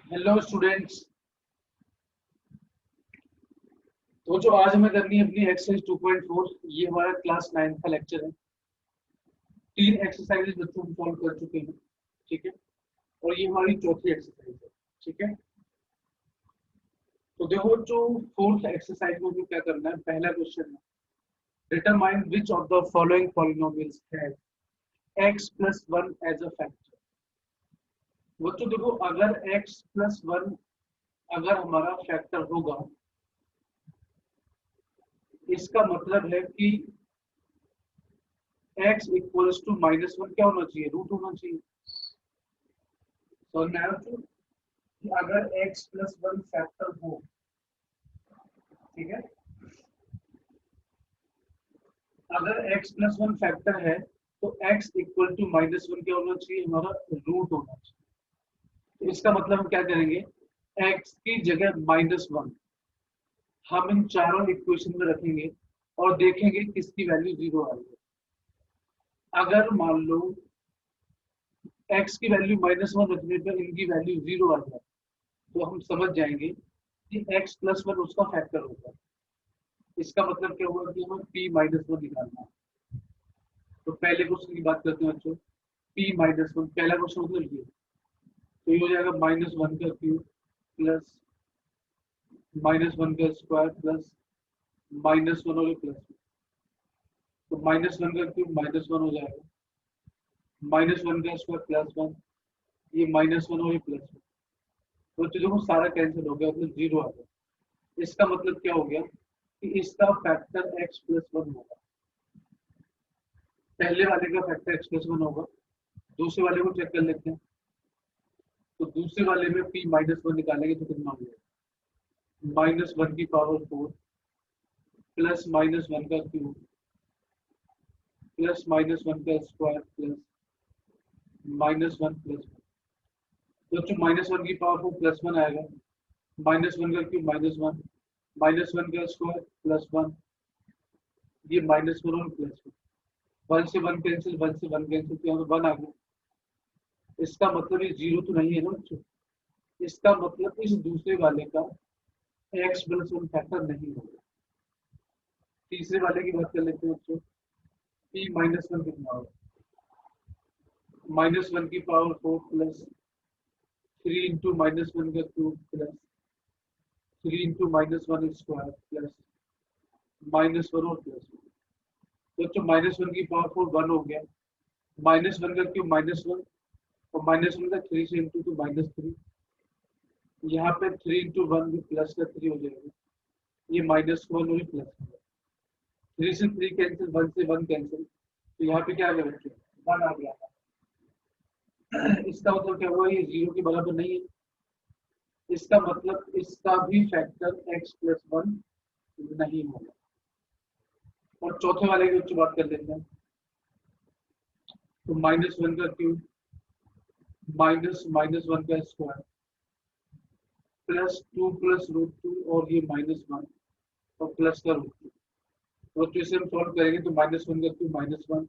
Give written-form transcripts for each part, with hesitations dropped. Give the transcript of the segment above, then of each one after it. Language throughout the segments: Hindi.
Hello students. तो जो आज हमें करनी है अपनी एक्सरसाइज 2.4, ये हमारा क्लास 9 का लेक्चर है। 3 एक्सरसाइजेज बच्चों को सॉल्व कर चुके हैं, ठीक है। और ये हमारी चौथी एक्सरसाइज है, ठीक है। तो देखो, जो फोर्थ एक्सरसाइज में भी क्या करना है, पहला क्वेश्चन है determine which of the following polynomials have x plus 1 as a factor. बच्चों देखो, अगर x प्लस 1 अगर हमारा फैक्टर होगा, इसका मतलब है कि x इक्वल्स टू -1 क्या होना चाहिए, रूट होना चाहिए। समझ में आया बच्चों? कि अगर x प्लस 1 फैक्टर हो, ठीक है, अगर x प्लस 1 फैक्टर है तो x इक्वल टू -1 क्या होना चाहिए, हमारा रूट होना चाहिए। तो इसका मतलब हम क्या करेंगे, x की जगह -1 हम इन चारों इक्वेशन में रखेंगे और देखेंगे किसकी वैल्यू 0 आ रही है। अगर मान लो x की वैल्यू -1 रखने पर इनकी वैल्यू 0 आ जाए, तो हम समझ जाएंगे कि x प्लस 1 उसका फैक्टर होगा। इसका मतलब क्या हुआ कि हमें p -1 निकालना है। तो पहले क्वेश्चन की बात करते हैं बच्चों। p-1 पहला क्वेश्चन मतलब ये, तो ये हो जाएगा -1 का क्यूब प्लस -1 का स्क्वायर प्लस -1 और प्लस। तो -1 का क्यूब -1 हो जाएगा, -1 का स्क्वायर +1, ये -1 और ये +1। तो चीजों को सारा कैंसिल हो गया, मतलब 0 आ गया। इसका मतलब क्या हो गया कि इसका फैक्टर x प्लस 1 होगा। पहले वाले का फैक्टर x प्लस 1 होगा। दूसरे वाले को चेक कर लेते हैं। तो दूसरे वाले में p-1 निकालेंगे तो कितना हो जाएगा, -1 की पावर 4 प्लस -1 का क्यूब प्लस -1 का स्क्वायर प्लस -1 प्लस 1। तो जो -1 की पावर 4 +1 आएगा, -1 का क्यूब -1, -1 का स्क्वायर +1, ये -1 और +1। 1 से 1 कैंसिल, 1 से 1 कैंसिल किया तो 1 आ गया। इसका मतलब ये 0 तो नहीं है ना बच्चों। इसका मतलब इस दूसरे वाले का x प्लस 1 फैक्टर नहीं होगा। तीसरे वाले की बात कर लेते हैं बच्चों। p-1 कितना होगा, -1 की पावर 4 प्लस 3 इंटू -1 का cube plus 3 into -1 square plus -1 और +1। तो -1 की पावर 4 1 हो गया, -1 का क्यूब -1 और -1 का 3 से इंटू तो -3। यहाँ पे 3 इंटू 1 भी प्लस का 3 हो जाएगा, ये -1 और प्लस 3 से 3 कैंसिल, 1 से 1 कैंसिल, तो यहाँ पे क्या आ गया बच्चों, 1 आ गया। इसका मतलब क्या हुआ, ये 0 के बराबर नहीं है। इसका मतलब इसका भी फैक्टर x प्लस 1 नहीं होगा। और चौथे वाले की उच्च बात कर लेते हैं। तो -1 का क्यूब -1 का स्क्वायर +2 प्लस √2 और ये -1 और प्लस का √2। तो इसे हम सॉल्व करेंगे तो -1 का क्यूब -1,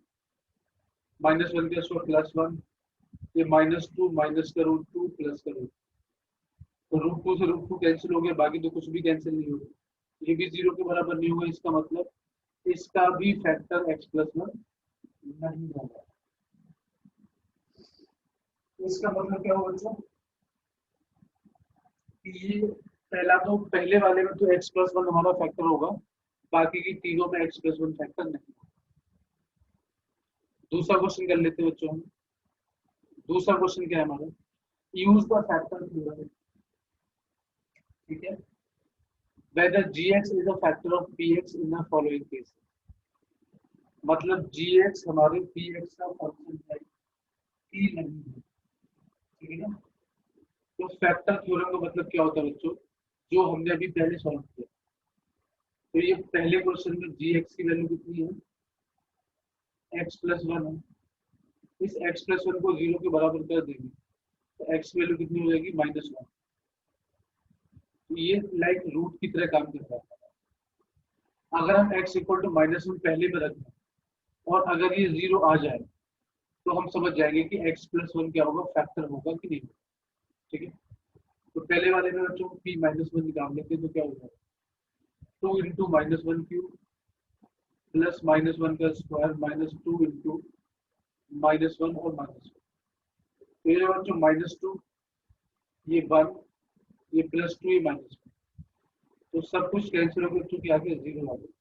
-1 का स्क्वायर +1, ये -2 माइनस का √2 प्लस का √2। तो √2 से √2 कैंसिल हो गया, बाकी तो कुछ भी कैंसिल नहीं होगा। ये भी 0 के बराबर नहीं होगा। इसका मतलब इसका भी फैक्टर x प्लस 1 नहीं होगा। इसका मतलब क्या होगा बच्चों, ये पहला तो पहले वाले में तो x प्लस 1 हमारा फैक्टर होगा, बाकी की तीनों में x प्लस 1 फैक्टर नहीं। दूसरा क्वेश्चन कर लेते हैं बच्चों हम। दूसरा क्वेश्चन क्या है हमारा, यूज द फैक्टर थ्योरम, ठीक है। whether gx is a factor of px in the following case। मतलब gx हमारे px का फंक्शन है, p नहीं है, ठीक है ना। तो फैक्टर थ्योरम का मतलब क्या होता है बच्चों, जो हमने अभी पहले सॉल्व किया। तो ये पहले क्वेश्चन में gx की वैल्यू कितनी है, x प्लस 1 है। इस x प्लस 1 को 0 के बराबर कर देंगे तो x की वैल्यू कितनी हो जाएगी, -1। तो ये लाइक रूट की तरह काम करता है। अगर हम x इक्वल टू -1 पहले में रखें और अगर ये 0 आ जाए, तो हम समझ जाएंगे कि x प्लस 1 क्या होगा, फैक्टर होगा कि नहीं, ठीक है। तो पहले वाले में बच्चों p माइनस वन निकाल लेते हैं तो क्या हो जाएगा, 2 × -1³ प्लस -1 का स्क्वायर -2 × -1 और -1। तो ये बच्चों -2, ये 1, ये +2, ये -1, तो सब कुछ कैंसिल होकर बच्चों क्या आ गया, 0 आ गया।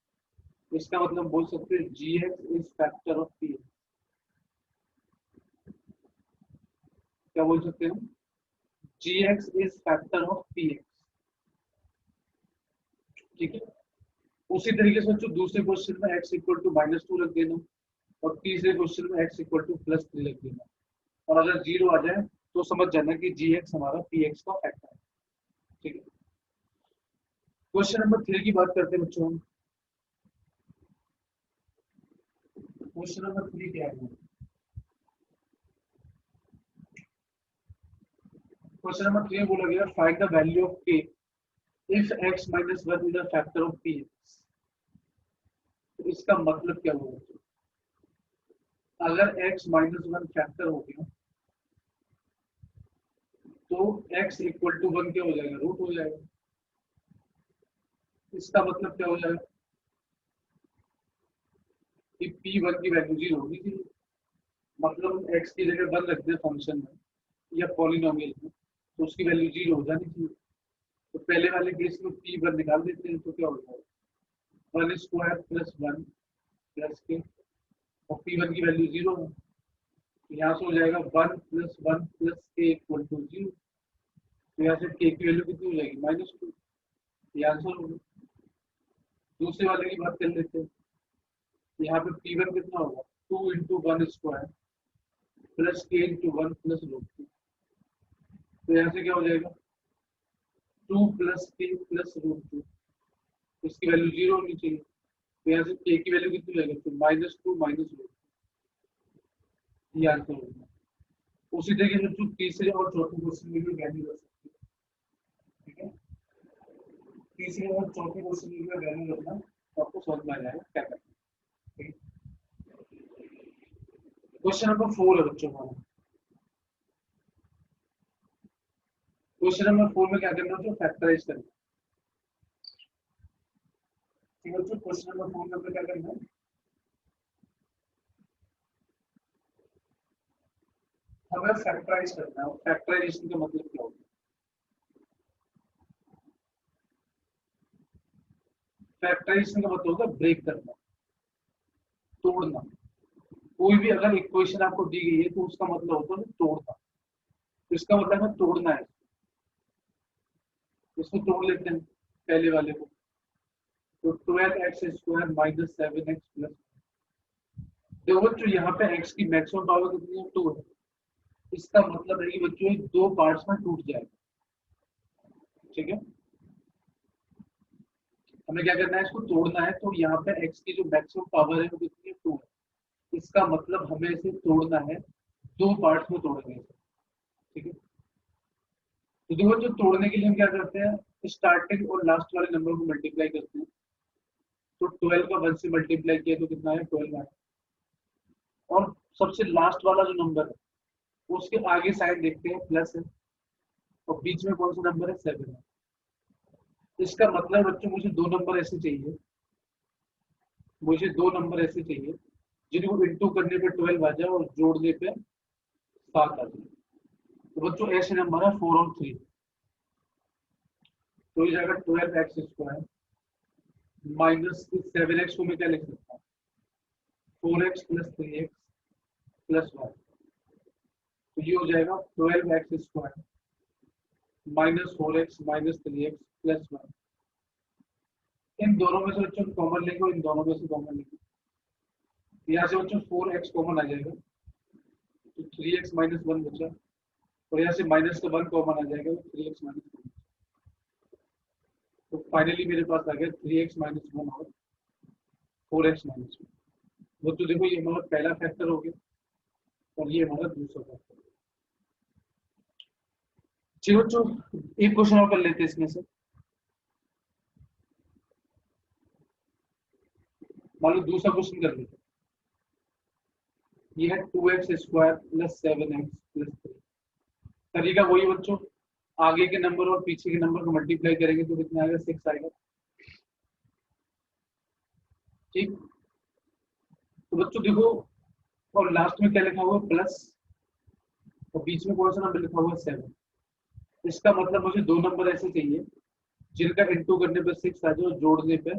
इसका मतलब बोल सकते हैं gx is factor of px। क्या बोल सकते हैं, gx is factor of px। ठीक है, उसी तरीके से बच्चों दूसरे क्वेश्चन में x इक्वल टू -2 रख देना, और तीसरे क्वेश्चन में x इक्वल टू +3 रख देना, और अगर 0 आ जाए तो समझ जाना कि gx हमारा px का फैक्टर है। ठीक है, क्वेश्चन नंबर 3 की बात करते हैं बच्चों हम। क्वेश्चन नंबर 3 क्या है, क्वेश्चन नंबर 3 बोला गया find the value of k if x - 1 is a factor of px। तो इसका मतलब क्या होगा, अगर x - 1 फैक्टर हो गया तो x इक्वल टू 1 क्या हो जाएगा, रूट हो जाएगा। इसका मतलब क्या हो जाएगा कि p1 की वैल्यू 0 होगी थी, मतलब x की जगह 1 रखते हैं फंक्शन में या पॉलिनोमियल में, तो उसकी वैल्यू 0 हो जानी चाहिए। तो पहले वाले केस में p1 निकाल देते हैं तो क्या हो जाएगा, 1² + 1 + k, और p1 की वैल्यू 0 है, तो यहाँ से हो जाएगा 1 + 1 + k = 0। तो यहाँ से k की वैल्यू कितनी हो जाएगी, -2। ये आंसर होगा। दूसरे वाले की बात कर लेते हैं, यहाँ पे p1 कितना होगा, 2 × 1² + k × 1 + √2। तो यहाँ से क्या हो जाएगा, 2 + k + √2, इसकी वैल्यू 0 होनी चाहिए। तो यहाँ से k की वैल्यू कितनी हो जाएगी, तो -2 - √2, ये आंसर होगा। उसी तरीके से तीसरे और चौथे क्वेश्चन में भी वैल्यू कर सकते हैं। ठीक है, तीसरे और चौथे क्वेश्चन में भी वैल्यू रखना तो आपको समझ में आ जाएगा क्या करना है। क्वेश्चन नंबर 4 है बच्चों हमारा। क्वेश्चन नंबर 4 में क्या करना है, फैक्टराइज करना। ठीक है बच्चों, क्वेश्चन नंबर 4 में हमें क्या करना है, हमें फैक्टराइज करना है। फैक्टराइजेशन का मतलब क्या होगा, फैक्टराइजेशन का मतलब होता है ब्रेक करना, तोड़ना। कोई भी अगर इक्वेशन आपको दी गई है तो उसका मतलब होता है तोड़ना, तो इसका मतलब है तोड़ना है। इसको तोड़ लेते हैं पहले वाले को, तो 12x² - 7x+। देखो बच्चों यहाँ पे x की मैक्सिमम पावर कितनी है, 2 है। इसका मतलब है कि बच्चों ये दो पार्ट्स में टूट जाएगा। ठीक है, हमें क्या करना है, इसको तोड़ना है। तो यहाँ पे x की जो मैक्सिमम पावर है वो कितनी है, 2 है। इसका मतलब हमें इसे तोड़ना है, दो पार्ट्स में तोड़ेंगे इसे। ठीक है, तो देखो जो तोड़ने के लिए हम क्या करते हैं, स्टार्टिंग और लास्ट वाले नंबर को मल्टीप्लाई करते हैं। तो 12 का 1 से मल्टीप्लाई किया तो कितना है, 12 आया। और सबसे लास्ट वाला जो नंबर है उसके आगे साइड देखते हैं प्लस है, और बीच में कौन सा नंबर है, 7 है। इसका मतलब बच्चों मुझे दो नंबर ऐसे चाहिए, मुझे दो नंबर ऐसे चाहिए जिनको इंटू करने पे 12 आ जाए और जोड़ने पे 7 आ जाए। तो बच्चों ऐसे नंबर है 4 और 3। तो ये जाएगा 12x² माइनस 7x को मैं क्या लिख सकता हूँ, 4x + 3x + 1। तो ये हो जाएगा 12x² -4x -3x + 1। इन दोनों में से बच्चों कॉमन लेंगे और इन दोनों में से कॉमन लेंगे। यहाँ से बच्चों 4x कॉमन आ जाएगा, तो 3x - 1 बचा, और यहाँ से माइनस का 1 कॉमन आ जाएगा, तो 3x - 1। तो फाइनली मेरे पास आ गया 3x - 1 और 4x - 1। वो तो देखो ये हमारा पहला फैक्टर हो गया और ये हमारा दूसरा फैक्टर। चलो बच्चों एक क्वेश्चन और कर लेते हैं इसमें से। मान लो दूसरा क्वेश्चन कर लेते हैं। ये है 2x² + 7x + 3। तरीका वही बच्चों, आगे के नंबर और पीछे के नंबर को मल्टीप्लाई करेंगे तो कितना आएगा 6 आएगा। ठीक, तो बच्चों देखो, और लास्ट में क्या लिखा हुआ है प्लस, और बीच में कौन सा नंबर लिखा हुआ है 7। इसका मतलब मुझे दो नंबर ऐसे चाहिए जिनका इंटू करने पर 6 आ जाए और जोड़ने पे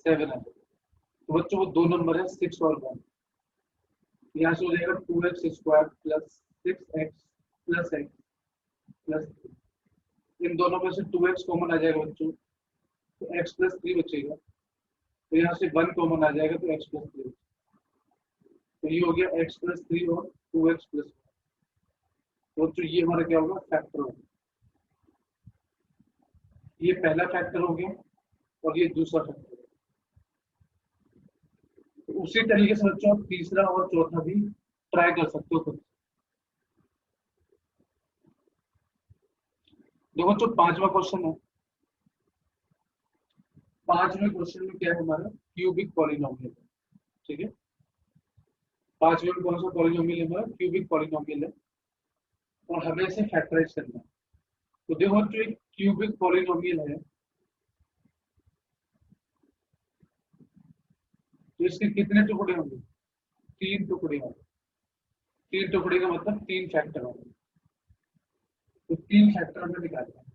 7 आ जाए। तो बच्चों वो दो नंबर है 6 और 1। यहाँ से हो जाएगा 2x² plus 6x plus x plus 3। इन दोनों में से 2x कॉमन आ जाएगा बच्चों, तो x प्लस 3 बचेगा। तो यहाँ से 1 कॉमन आ जाएगा तो x प्लस 3। तो ये हो गया x प्लस 3 और 2x प्लस 1। तो बच्चों ये हमारा क्या होगा फैक्टर होगा। ये पहला फैक्टर हो गया और ये दूसरा फैक्टर। तो उसी तरीके से बच्चों आप तीसरा और चौथा भी ट्राई कर सकते हो खुद। देखो बच्चों पांचवा क्वेश्चन है। पांचवें क्वेश्चन में क्या है हमारा क्यूबिक पॉलिनोमियल है। ठीक है, पांचवें में कौन सा पॉलिनोमियल है हमारा क्यूबिक पॉलिनोमियल है और हमें इसे फैक्टराइज करना है। तो देखो जो एक क्यूबिक पॉलिनोमियल है तो इसके कितने टुकड़े होंगे, 3 टुकड़े होंगे। 3 टुकड़े का मतलब 3 फैक्टर होंगे। तो 3 फैक्टर हमें निकालना है।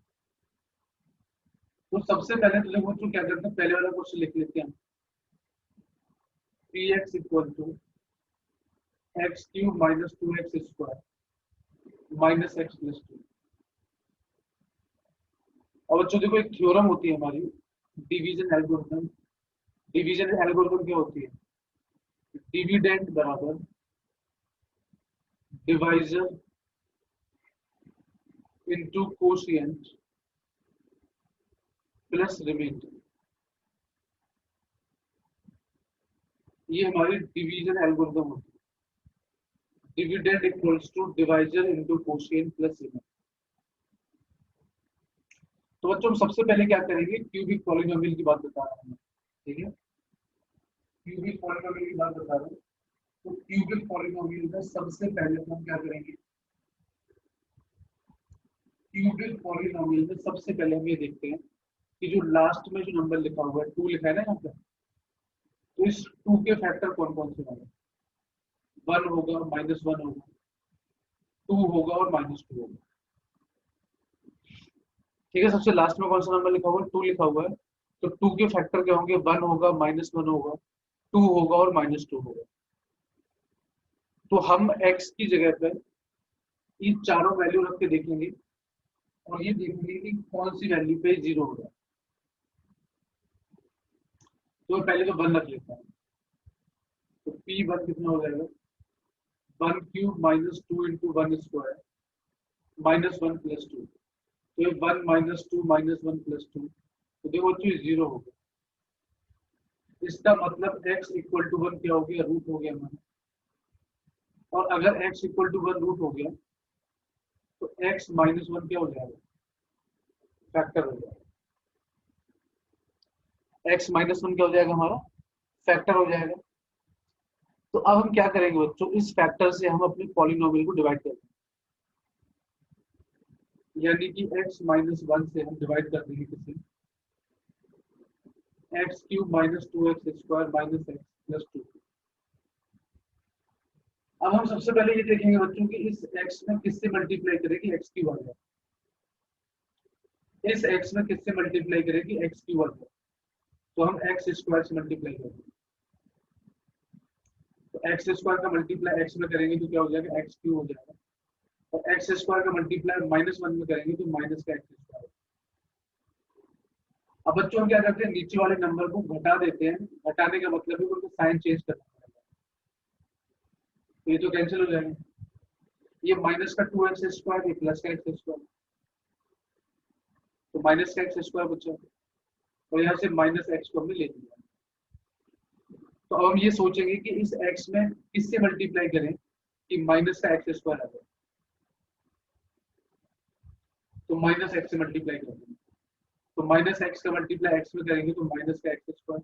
तो सबसे पहले तो देखो बच्चों क्या करते हैं, पहले वाला क्वेश्चन लिख लेते हैं। P X equal to X cube minus 2x² minus X plus 2। और बच्चों देखो एक थ्योरम होती है हमारी डिवीजन एल्गोरिथम। डिवीजन एल्गोरिथम क्या होती है, डिविडेंड बराबर divisor into quotient plus remainder. ये हमारी डिवीजन एल्गोरिथम होती है। Dividend equals to divisor into quotient plus remainder. तो बच्चों हम सबसे पहले क्या करेंगे, क्यूबिक पॉलिनोमियल की बात बता रहा हूं। ठीक है, क्यूबिक पॉलिनोमियल की बात बता रहा हूं। तो क्यूबिक पॉलिनोमियल में सबसे पहले तो हम क्या करेंगे, क्यूबिक पॉलिनोमियल में सबसे पहले हम ये देखते हैं कि जो लास्ट में जो नंबर लिखा हुआ है 2 लिखा है ना यहाँ पे, तो इस 2 के फैक्टर कौन कौन से होंगे, 1 होगा, -1 होगा, 2 होगा और -2 होगा। ठीक है, सबसे लास्ट में कौन सा नंबर लिखा हुआ है, 2 लिखा हुआ है। तो 2 के फैक्टर क्या होंगे, 1 होगा, -1 होगा, 2 होगा और -2 होगा। तो हम x की जगह पर ये चारों वैल्यू रख के देखेंगे और ये देखेंगे कि कौन सी वैल्यू पे 0 होगा। तो पहले तो 1 रख लेता हूँ। तो p1 कितना हो जाएगा, 1 cube minus 2 into 1 square -1 plus 2। तो ये 1 -2 -1 प्लस 2, तो देखो बच्चों 0 हो गया। इसका मतलब x इक्वल टू 1 क्या हो गया, रूट हो गया हमारा। और अगर x इक्वल टू 1 रूट हो गया तो x -1 क्या हो जाएगा, फैक्टर हो जाएगा। x -1 क्या हो जाएगा हमारा, फैक्टर हो जाएगा। तो अब हम क्या करेंगे बच्चों, इस फैक्टर से हम अपने पॉलिनोमियल को डिवाइड करेंगे। यानी कि x -1 से हम डिवाइड कर देंगे किसे, x cube -2x² minus X plus 2। अब हम सबसे पहले ये देखेंगे बच्चों कि इस x में किससे मल्टीप्लाई करेगी, एक्स क्यूब आ जाए। इस x में किससे मल्टीप्लाई करेगी, एक्स क्यूब आ जाए। तो हम x² से मल्टीप्लाई करेंगे। तो x² का मल्टीप्लाई x में करेंगे तो क्या हो जाएगा, एक्स क्यूब हो जाएगा। और x² का मल्टीप्लाई -1 में करेंगे तो माइनस का x²। अब बच्चों हम क्या करते हैं, नीचे वाले नंबर को घटा देते हैं। घटाने का मतलब है उनको साइन चेंज करना पड़ेगा। तो ये तो कैंसिल हो जाएगा। ये माइनस का 2x², ये प्लस का x²। तो माइनस का x² बचा और यहाँ से माइनस एक्स को हमने ले लिया। तो अब हम ये सोचेंगे कि इस x में किससे मल्टीप्लाई करें कि माइनस का x² आ जाए। तो माइनस एक्स से मल्टीप्लाई करेंगे। तो माइनस एक्स का मल्टीप्लाई एक्स में करेंगे तो माइनस का x²,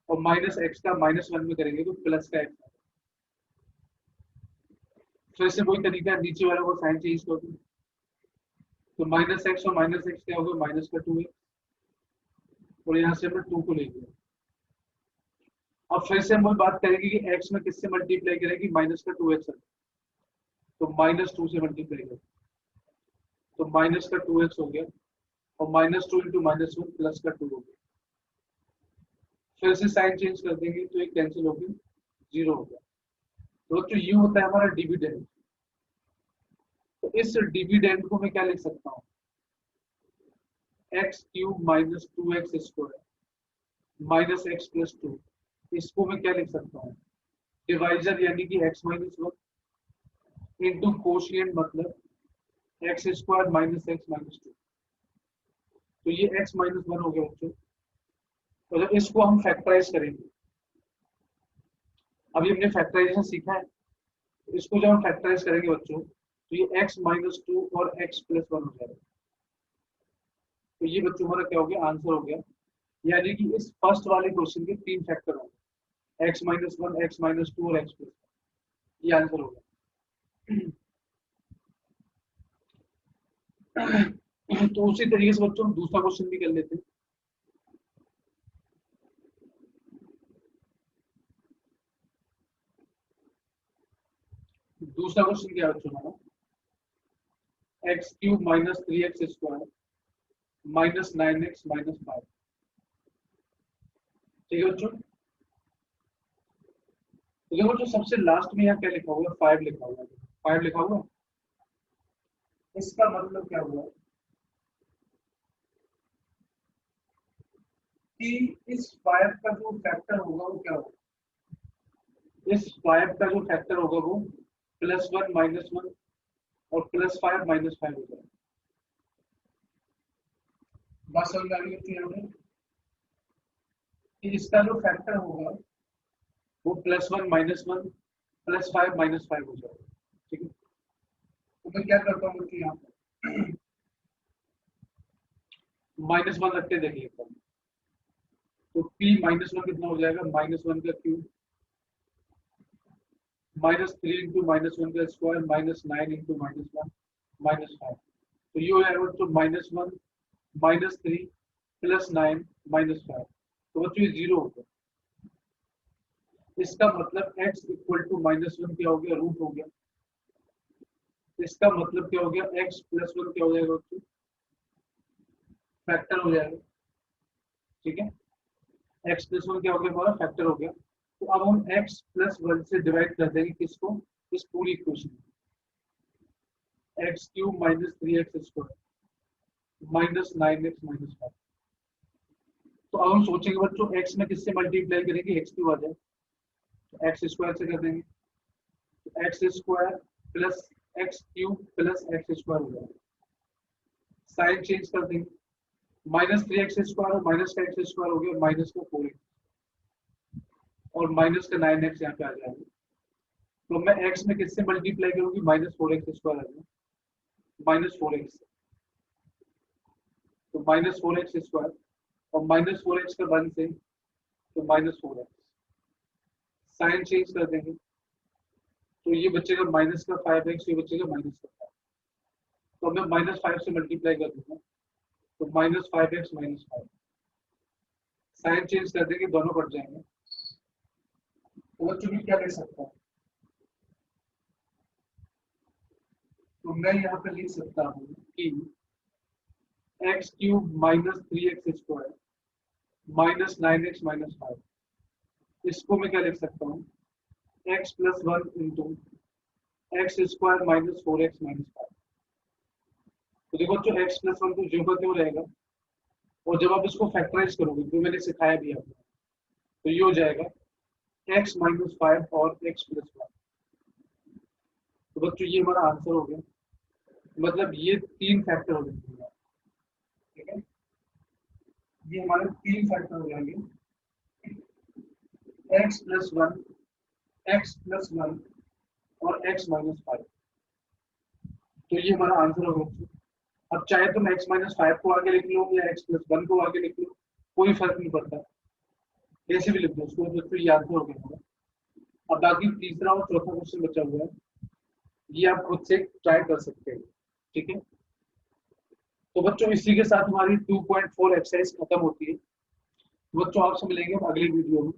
और माइनस एक्स का -1 में करेंगे तो प्लस का x। फिर से कोई तरीका है, नीचे वाला को साइन चेंज कर दूं। तो माइनस एक्स और माइनस एक्स क्या होगा, माइनस का 2x, और यहाँ से हमने 2 को ले लिया। अब फिर से हम वही बात करेंगे कि x में किससे मल्टीप्लाई करेंगे, माइनस का 2x, तो माइनस 2 से मल्टीप्लाई करेंगे, तो माइनस का 2x हो गया, और माइनस 2 इंटू माइनस 1 प्लस का 2 हो गया। फिर से साइन चेंज कर देंगे तो ये कैंसिल हो गया, 0 हो गया। तो ये होता है हमारा डिविडेंड। तो इस डिविडेंड को मैं क्या लिख सकता हूँ, x cube minus 2x square minus X plus 2, इसको मैं क्या लिख सकता हूँ, डिवाइजर यानी कि x माइनस 1 इंटू कोशिएंट मतलब x square minus x minus 2। तो ये x माइनस 1 हो गया बच्चों। तो जब इसको हम फैक्टराइज करेंगे, अभी हमने फैक्टराइजेशन सीखा है, इसको जब हम फैक्टराइज करेंगे बच्चों, तो ये x माइनस 2 और x प्लस 1 हो जाएगा। तो ये बच्चों हमारा क्या हो गया, आंसर हो गया। यानी कि इस फर्स्ट वाले क्वेश्चन के 3 फैक्टर होंगे, x माइनस 1, x माइनस 2 और x प्लस 1। ये आंसर हो गया। तो उसी तरीके से बच्चों हम दूसरा क्वेश्चन भी कर लेते हैं। दूसरा क्वेश्चन क्या है बच्चों हमारा, x cube minus 3x square minus 9x minus 5। ठीक है बच्चों, तो देखो जो सबसे लास्ट में यहाँ क्या लिखा हुआ है, 5 लिखा हुआ है, 5 लिखा हुआ है। इसका मतलब क्या हुआ कि इस 5 का जो फैक्टर होगा वो क्या होगा, इस 5 का जो फैक्टर होगा वो प्लस 1 माइनस 1 और प्लस 5 माइनस 5 हो जाएगा। बात समझ आ रही है यहाँ पे कि इसका जो फैक्टर होगा वो प्लस 1 माइनस 1 प्लस 5 माइनस 5 हो जाएगा। ठीक है, तो मैं क्या करता हूँ कि यहाँ पे माइनस 1 रख के देख लेता हूँ। तो p माइनस 1 कितना हो जाएगा, माइनस 1 का क्यूब माइनस 3 इंटू माइनस 1 का square minus 9 into minus 1 minus 5। तो ये हो जाएगा तो माइनस 1 माइनस 3 प्लस 9 माइनस 5। तो बच्चों ये 0 हो गया। इसका मतलब x इक्वल टू माइनस 1 क्या हो गया, रूट हो गया। इसका मतलब क्या हो गया, x प्लस 1 क्या हो जाएगा बच्चों, फैक्टर हो जाएगा। ठीक है, x प्लस 1 क्या हो गया, हमारा फैक्टर हो गया। तो अब हम x प्लस 1 से डिवाइड कर देंगे किसको, इस पूरी equation, x cube minus 3x square minus 9x minus 5। तो अब हम सोचेंगे बच्चों x में किससे मल्टीप्लाई करेंगे, x क्यूब आ जाए तो एक्स स्क्वायर से कर देंगे, तो x square plus x cube plus x square हो जाएगा। साइन चेंज कर देंगे, माइनस 3x स्क्वायर और माइनस का एक्स स्क्वायर हो गया माइनस का 4x और माइनस का 9x यहाँ पे आ जाएगा। तो मैं x में किससे मल्टीप्लाई करूंगी, माइनस 4x स्क्वायर आ जाएगा, माइनस 4x, तो माइनस 4x स्क्वायर और माइनस 4x का 1 से तो माइनस 4x। साइन चेंज कर देंगे तो ये बचेगा माइनस का 5x, ये बचेगा माइनस का 5। तो मैं माइनस 5 से मल्टीप्लाई कर दूंगा तो minus 5x minus 5। Sign change कर देंगे दोनों कट जाएंगे। तो बच्चों भी क्या लिख सकता हूँ, तो मैं यहाँ पे लिख सकता हूँ कि x cube minus 3x square minus 9x minus 5, इसको मैं क्या लिख सकता हूँ, x plus 1 into x square minus 4x minus 5। तो देखो जो एक्स प्लस 1 तो जो का क्यों रहेगा, और जब आप इसको फैक्टराइज करोगे जो मैंने सिखाया भी आपको, तो ये हो जाएगा एक्स माइनस 5 और एक्स प्लस 1। तो बच्चों ये हमारा आंसर हो गया, मतलब ये 3 फैक्टर हो जाएंगे। ठीक है, ये हमारे 3 फैक्टर हो जाएंगे, एक्स प्लस 1, एक्स प्लस 1 और एक्स माइनस 5। तो ये हमारा आंसर हो गया। अब चाहे तुम x माइनस 5 को आगे लिख लो या x प्लस 1 को आगे लिख लो, कोई फर्क नहीं पड़ता, कैसे भी लिख दो उसको, तो ये आंसर हो गया हमारा। अब बाकी तीसरा और चौथा क्वेश्चन बचा हुआ है, ये आप खुद से ट्राई कर सकते हैं। ठीक है, तो बच्चों इसी के साथ हमारी 2.4 एक्सरसाइज खत्म होती है। बच्चों आपसे मिलेंगे हम अगली वीडियो में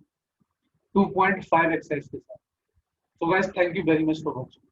2.5 एक्सरसाइज के साथ। So guys, thank you very much for watching.